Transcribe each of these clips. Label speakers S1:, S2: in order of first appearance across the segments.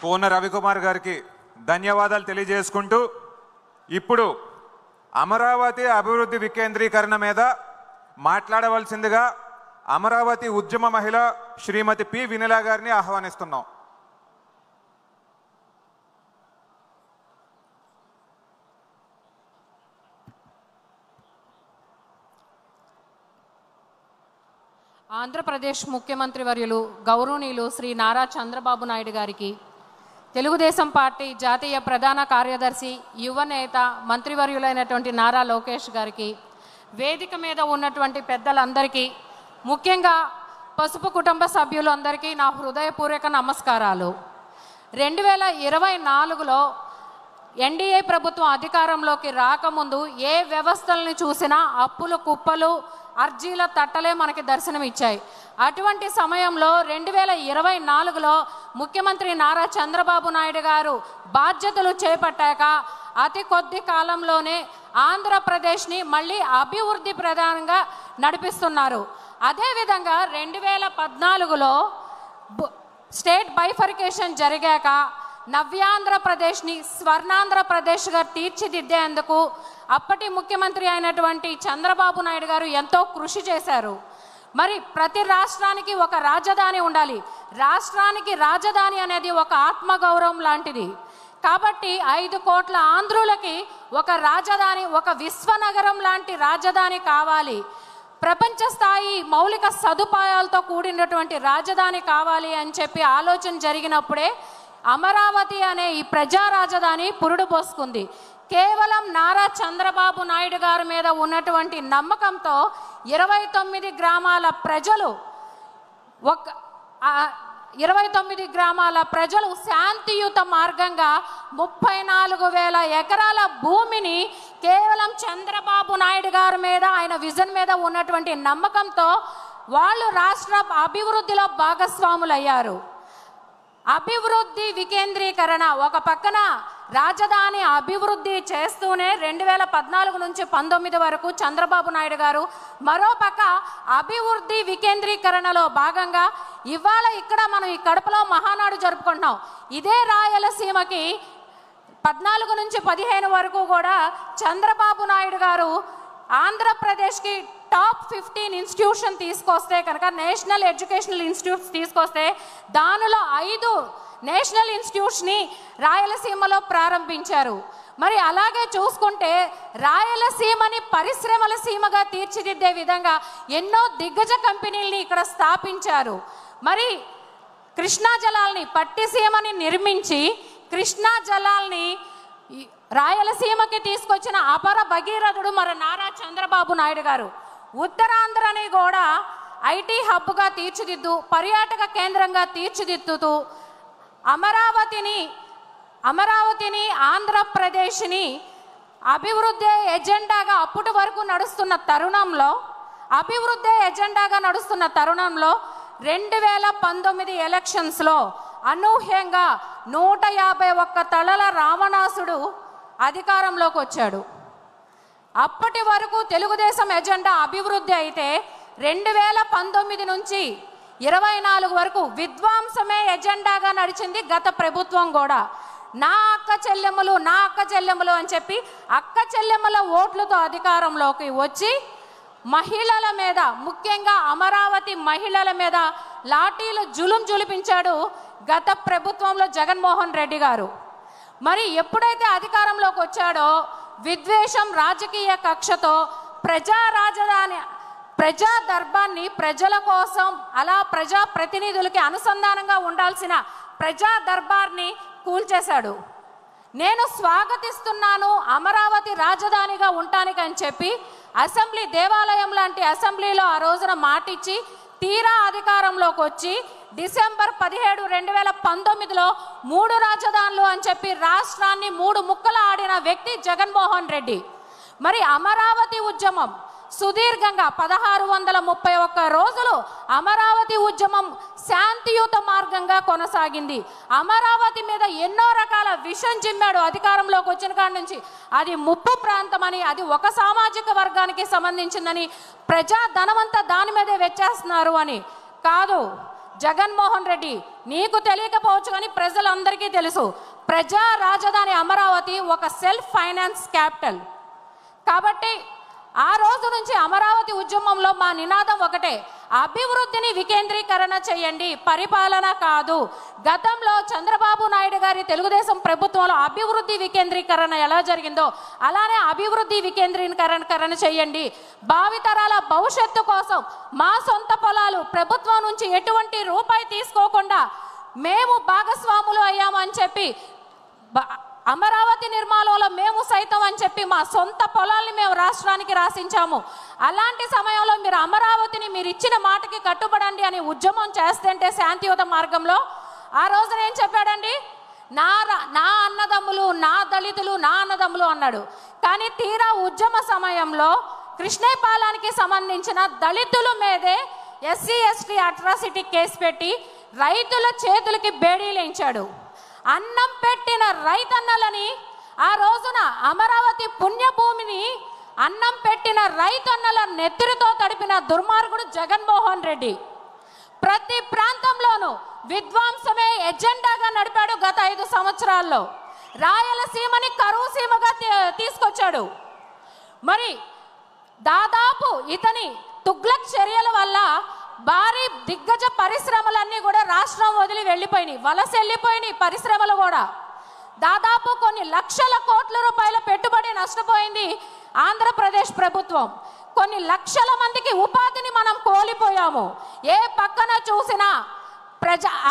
S1: కోన రవికుమార్ గారికి ధన్యవాదాలు తెలియజేసుకుంటూ ఇప్పుడు అమరావతి అభివృద్ధి వికేంద్రీకరణ మీద మాట్లాడవలసిందిగా అమరావతి ఉద్యమ మహిళ శ్రీమతి పి వినల గారిని ఆహ్వానిస్తున్నాం.
S2: ఆంధ్రప్రదేశ్ ముఖ్యమంత్రి వర్యులు గౌరవనీయులు శ్రీ నారా చంద్రబాబు నాయుడు గారికి, తెలుగుదేశం పార్టీ జాతీయ ప్రధాన కార్యదర్శి యువ నేత మంత్రివర్యులైనటువంటి నారా లోకేష్ గారికి, వేదిక మీద ఉన్నటువంటి పెద్దలందరికీ, ముఖ్యంగా పసుపు కుటుంబ సభ్యులందరికీ నా హృదయపూర్వక నమస్కారాలు. 2024లో ఎన్డీఏ ప్రభుత్వం అధికారంలోకి రాకముందు ఏ వ్యవస్థలను చూసినా అప్పులు కుప్పలు అర్జీల తట్టలే మనకి దర్శనం ఇచ్చాయి. అటువంటి సమయంలో 2024లో ముఖ్యమంత్రి నారా చంద్రబాబు నాయుడు గారు బాధ్యతలు చేపట్టాక అతి కొద్ది కాలంలోనే ఆంధ్రప్రదేశ్ని మళ్ళీ అభివృద్ధి ప్రధానంగా నడిపిస్తున్నారు. అదేవిధంగా 2014లో స్టేట్ బైఫర్కేషన్ జరిగాక నవ్యాంధ్రప్రదేశ్ని స్వర్ణాంధ్రప్రదేశ్గా తీర్చిదిద్దేందుకు అప్పటి ముఖ్యమంత్రి అయినటువంటి చంద్రబాబు నాయుడు గారు ఎంతో కృషి చేశారు. మరి ప్రతి రాష్ట్రానికి ఒక రాజధాని ఉండాలి. రాష్ట్రానికి రాజధాని అనేది ఒక ఆత్మగౌరవం లాంటిది. కాబట్టి 5 కోట్ల ఆంధ్రులకి ఒక రాజధాని, ఒక విశ్వనగరం లాంటి రాజధాని కావాలి. ప్రపంచ స్థాయి మౌలిక సదుపాయాలతో కూడినటువంటి రాజధాని కావాలి అని చెప్పి ఆలోచన జరిగినప్పుడే అమరావతి అనే ఈ ప్రజా రాజధాని పురుడు పోసుకుంది. కేవలం నారా చంద్రబాబు నాయుడు గారి మీద ఉన్నటువంటి నమ్మకంతో 29 గ్రామాల ప్రజలు 29 గ్రామాల ప్రజలు శాంతియుత మార్గంగా 34,000 ఎకరాల భూమిని కేవలం చంద్రబాబు నాయుడు గారి మీద, ఆయన విజన్ మీద ఉన్నటువంటి నమ్మకంతో వాళ్ళు రాష్ట్ర అభివృద్ధిలో భాగస్వాములయ్యారు. అభివృద్ధి వికేంద్రీకరణ ఒక పక్కన రాజధాని అభివృద్ధి చేస్తూనే 2014 నుంచి 19 వరకు చంద్రబాబు నాయుడు గారు మరోపక్క అభివృద్ధి వికేంద్రీకరణలో భాగంగా ఇవాళ ఇక్కడ మనం ఈ కడపలో మహానాడు జరుపుకుంటున్నాం. ఇదే రాయలసీమకి 14 నుంచి 15 వరకు కూడా చంద్రబాబు నాయుడు గారు ఆంధ్రప్రదేశ్కి టాప్ 15 ఇన్స్టిట్యూషన్ తీసుకొస్తే కనుక, నేషనల్ ఎడ్యుకేషనల్ ఇన్స్టిట్యూట్స్ తీసుకొస్తే దానిలో 5 నేషనల్ ఇన్స్టిట్యూట్స్ని రాయలసీమలో ప్రారంభించారు. మరి అలాగే చూసుకుంటే రాయలసీమని పరిశ్రమల సీమగా తీర్చిదిద్దే విధంగా ఎన్నో దిగ్గజ కంపెనీల్ని ఇక్కడ స్థాపించారు. మరి కృష్ణా జలాల్ని, పట్టిసీమని నిర్మించి కృష్ణా జలాల్ని రాయలసీమకి తీసుకొచ్చిన అపర భగీరథుడు మన నారా చంద్రబాబు నాయుడు గారు. ఉత్తరాంధ్రని కూడా ఐటీ హబ్గా తీర్చిదిద్దు, పర్యాటక కేంద్రంగా తీర్చిదిద్దుతూ అమరావతిని ఆంధ్రప్రదేశ్ని అభివృద్ధి ఎజెండాగా అప్పటి వరకు నడుస్తున్న తరుణంలో 2019 ఎలక్షన్స్లో అనూహ్యంగా 151 తలల రావణాసుడు అధికారంలోకి వచ్చాడు. అప్పటి వరకు తెలుగుదేశం ఎజెండా అభివృద్ధి అయితే 2019 నుంచి 24 వరకు విధ్వంసమే ఎజెండాగా నడిచింది గత ప్రభుత్వం కూడా. నా అక్క చెల్లెమ్మలు అని చెప్పి అక్క చెల్లెమ్మల ఓట్లతో అధికారంలోకి వచ్చి మహిళల మీద, ముఖ్యంగా అమరావతి మహిళల మీద లాఠీలు జులిపించాడు గత ప్రభుత్వంలో జగన్మోహన్ రెడ్డి గారు. మరి ఎప్పుడైతే అధికారంలోకి వచ్చాడో విద్వేషం, రాజకీయ కక్షతో ప్రజా దర్బార్ని ప్రజల కోసం, అలా ప్రజా ప్రతినిధులకి అనుసంధానంగా ఉండాల్సిన ప్రజా దర్బార్ని కూల్చేశాడు. నేను స్వాగతిస్తున్నాను అమరావతి రాజధానిగా ఉండటానికి అని చెప్పి అసెంబ్లీ, దేవాలయం లాంటి అసెంబ్లీలో ఆ రోజున మాటిచ్చి తీరా అధికారంలోకి వచ్చి డిసెంబర్ 17, 2019లో 3 రాజధానులు అని చెప్పి రాష్ట్రాన్ని 3 ముక్కలు ఆడిన వ్యక్తి జగన్మోహన్ రెడ్డి. మరి అమరావతి ఉద్యమం సుదీర్ఘంగా 1631 రోజులు అమరావతి ఉద్యమం శాంతియుత మార్గంగా కొనసాగింది. అమరావతి మీద ఎన్నో రకాల విషం చిమ్మాడు అధికారంలోకి వచ్చిన కాడి నుంచి. అది ముప్పు ప్రాంతం అని, అది ఒక సామాజిక వర్గానికి సంబంధించిందని, ప్రజా ధనమంతా దాని మీదే వెచ్చేస్తున్నారు అని. కాదు, జగన్మోహన్ రెడ్డి, నీకు తెలియకపోవచ్చు కానీ ప్రజలందరికీ తెలుసు, ప్రజా రాజధాని అమరావతి ఒక సెల్ఫ్ ఫైనాన్స్ క్యాపిటల్. కాబట్టి ఆ రోజు నుంచి అమరావతి ఉద్యమంలో మా నినాదం ఒకటే, అభివృద్ధిని వికేంద్రీకరణ చేయండి, పరిపాలన కాదు. గతంలో చంద్రబాబు నాయుడు గారి తెలుగుదేశం ప్రభుత్వంలో అభివృద్ధి వికేంద్రీకరణ ఎలా జరిగిందో అలానే అభివృద్ధి వికేంద్రీకరణ చేయండి. భావితరాల భవిష్యత్తు కోసం మా సొంత పొలాలు ప్రభుత్వం నుంచి ఎటువంటి రూపాయి తీసుకోకుండా మేము భాగస్వాములు అయ్యామని చెప్పి, అమరావతి నిర్మాణంలో మేము సైతం అని చెప్పి మా సొంత పొలాల్ని మేము రాష్ట్రానికి రాసించాము. అలాంటి సమయంలో మీరు అమరావతిని మీరు ఇచ్చిన మాటకి కట్టుబడండి అని ఉద్యమం చేస్తుంటే శాంతియుత మార్గంలో ఆ రోజున ఏం చెప్పాడండి, నా అన్నదమ్ములు, నా దళితులు, నా అన్నదమ్ములు అన్నాడు. కానీ తీరా ఉద్యమ సమయంలో కృష్ణేపాలానికి సంబంధించిన దళితుల మీదే ఎస్సీ ఎస్టీ అట్రాసిటీ కేసు పెట్టి రైతుల చేతులకి బేడీలేయించాడు. అన్నం పెట్టిన రైతన్నలని, ఆ రోజున అమరావతి పుణ్యభూమిని అన్నం పెట్టిన రైతన్నల నెత్తురుతో తడిపిన దుర్మార్గుడు జగన్మోహన్ రెడ్డి. ప్రతి ప్రాంతంలోనూ విధ్వంసమే ఎజెండాగా నడిపాడు. గత 5 సంవత్సరాల్లో రాయలసీమని కరువు సీమగా తీసుకొచ్చాడు. మరి దాదాపు ఇతని తుగ్లక్ చర్యల వల్ల భారీ దిగ్గజ పరిశ్రమలన్నీ కూడా రాష్ట్రం వదిలి వెళ్ళిపోయినాయి, వలస వెళ్ళిపోయినాయి. పరిశ్రమలు కూడా దాదాపు కొన్ని లక్షల కోట్ల రూపాయల పెట్టుబడి నష్టపోయింది ఆంధ్రప్రదేశ్ ప్రభుత్వం. కొన్ని లక్షల మందికి ఉపాధిని మనం కోల్పోయాము. ఏ పక్కన చూసినా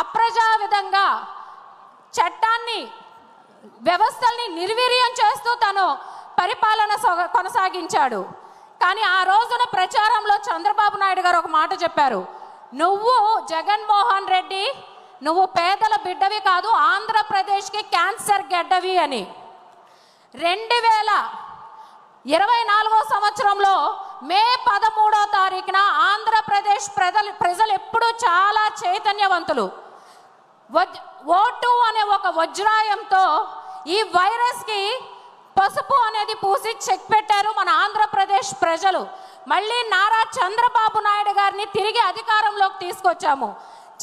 S2: అప్రజా విధంగా చట్టాన్ని, వ్యవస్థల్ని నిర్వీర్యం చేస్తూ తను పరిపాలన కొనసాగించాడు. కానీ ఆ రోజున ప్రచారంలో చంద్రబాబు నాయుడు గారు ఒక మాట చెప్పారు, నువ్వు జగన్మోహన్ రెడ్డి, నువ్వు పేదల బిడ్డవి కాదు, ఆంధ్రప్రదేశ్కి క్యాన్సర్ గడ్డవి అని. 2024 సంవత్సరంలో మే 13వ తారీఖున ఆంధ్రప్రదేశ్ ప్రజలు ఎప్పుడూ చాలా చైతన్యవంతులు. ఓటు అనే ఒక వజ్రాయంతో ఈ వైరస్కి పసుపు అనేది పూసి చెక్ పెట్టారు మన ఆంధ్రప్రదేశ్ ప్రజలు. మళ్ళీ నారా చంద్రబాబు నాయుడు గారిని తిరిగి అధికారంలోకి తీసుకొచ్చాము.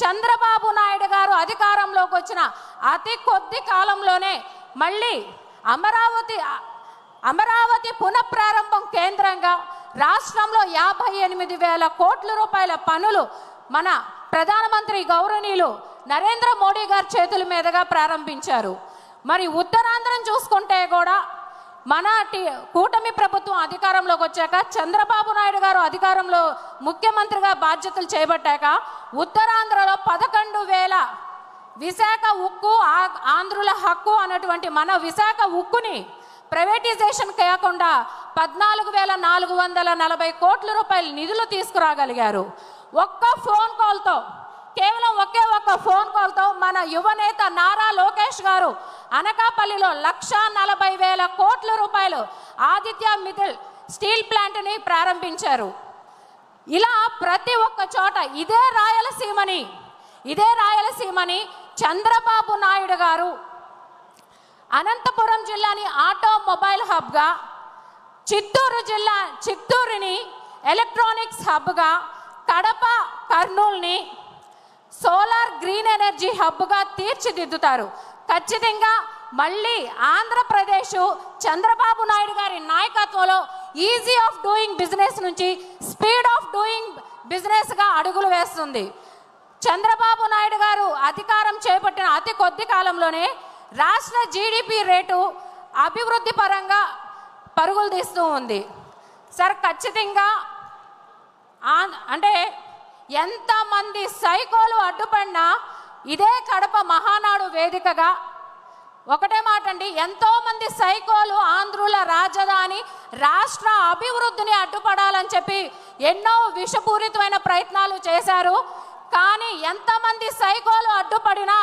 S2: చంద్రబాబు నాయుడు గారు అధికారంలోకి వచ్చిన అతి కొద్ది కాలంలోనే మళ్ళీ అమరావతి పునఃప్రారంభం కేంద్రంగా రాష్ట్రంలో 58,000 కోట్ల రూపాయల పనులు మన ప్రధానమంత్రి గౌరవనీయులు నరేంద్ర మోడీ గారి చేతుల మీదుగా ప్రారంభించారు. మరి ఉత్తరాంధ్రం చూసుకుంటే కూడా మన కూటమి ప్రభుత్వం అధికారంలోకి వచ్చాక, చంద్రబాబు నాయుడు గారు అధికారంలో ముఖ్యమంత్రిగా బాధ్యతలు చేపట్టాక ఉత్తరాంధ్రలో 11,000 విశాఖ ఉక్కు, ఆంధ్రుల హక్కు అన్నటువంటి మన విశాఖ ఉక్కుని ప్రైవేటైజేషన్ కాకుండా 14,440 కోట్ల రూపాయల నిధులు తీసుకురాగలిగారు. ఒక్క ఫోన్ కాల్తో, కేవలం ఒకే ఒక్క ఫోన్ కాల్తో మన యువనేత నారా లోకేష్ గారు అనకాపల్లిలో 1,40,000 కోట్ల రూపాయలు ఆదిత్య మిథిల్ స్టీల్ ప్లాంట్ని ప్రారంభించారు. ఇలా ప్రతి ఒక్క చోట ఇదే రాయలసీమని చంద్రబాబు నాయుడు గారు అనంతపురం జిల్లాని ఆటోమొబైల్ హబ్గా, చిత్తూరుని ఎలక్ట్రానిక్స్ హబ్గా, కడప కర్నూలుని సోలార్ గ్రీన్ ఎనర్జీ హబ్గా తీర్చిదిద్దుతారు. ఖచ్చితంగా మళ్ళీ ఆంధ్రప్రదేశ్ చంద్రబాబు నాయుడు గారి నాయకత్వంలో ఈజీ ఆఫ్ డూయింగ్ బిజినెస్ నుంచి స్పీడ్ ఆఫ్ డూయింగ్ బిజినెస్గా అడుగులు వేస్తుంది. చంద్రబాబు నాయుడు గారు అధికారం చేపట్టిన అతి కొద్ది కాలంలోనే రాష్ట్ర జీడిపి రేటు అభివృద్ధి పరంగా పరుగులు తీస్తూ ఉంది. సార్ ఖచ్చితంగా అంటే ఎంతమంది సైకోలు అడ్డుపడినా ఇదే కడప మహానాడు వేదికగా ఒకటే మాట అండి, ఎంతో మంది సైకోలు ఆంధ్రుల రాజధాని రాష్ట్ర అభివృద్ధిని అడ్డుపడాలని చెప్పి ఎన్నో విషపూరితమైన ప్రయత్నాలు చేశారు. కానీ ఎంతమంది సైకోలు అడ్డుపడినా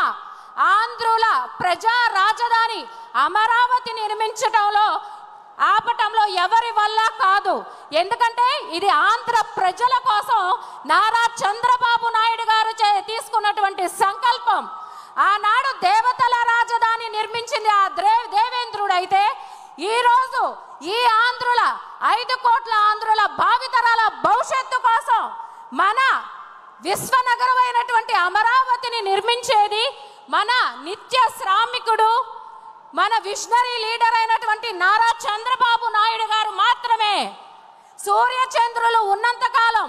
S2: ఆంధ్రుల ప్రజా రాజధాని అమరావతి నిర్మించడంలో ఆపటంలో ఎవరి వల్ల కాదు. ఎందుకంటే ఇది ఆంధ్ర ప్రజల కోసం నారా చంద్రబాబు నాయుడు గారు తీసుకున్నటువంటి సంకల్పం. ఆనాడు దేవతల రాజధాని నిర్మించింది ఆ దేవేంద్రుడు అయితే, ఈరోజు ఈ ఆంధ్రుల 5 కోట్ల ఆంధ్రుల భావితరాల భవిష్యత్తు కోసం మన విశ్వనగరమైనటువంటి అమరావతిని నిర్మించేది మన నిత్య శ్రామికుడు, మన విజనరీ లీడర్ అయినటువంటి నారా చంద్రబాబు నాయుడు గారు మాత్రమే. సూర్య చంద్రులు ఉన్నంత కాలం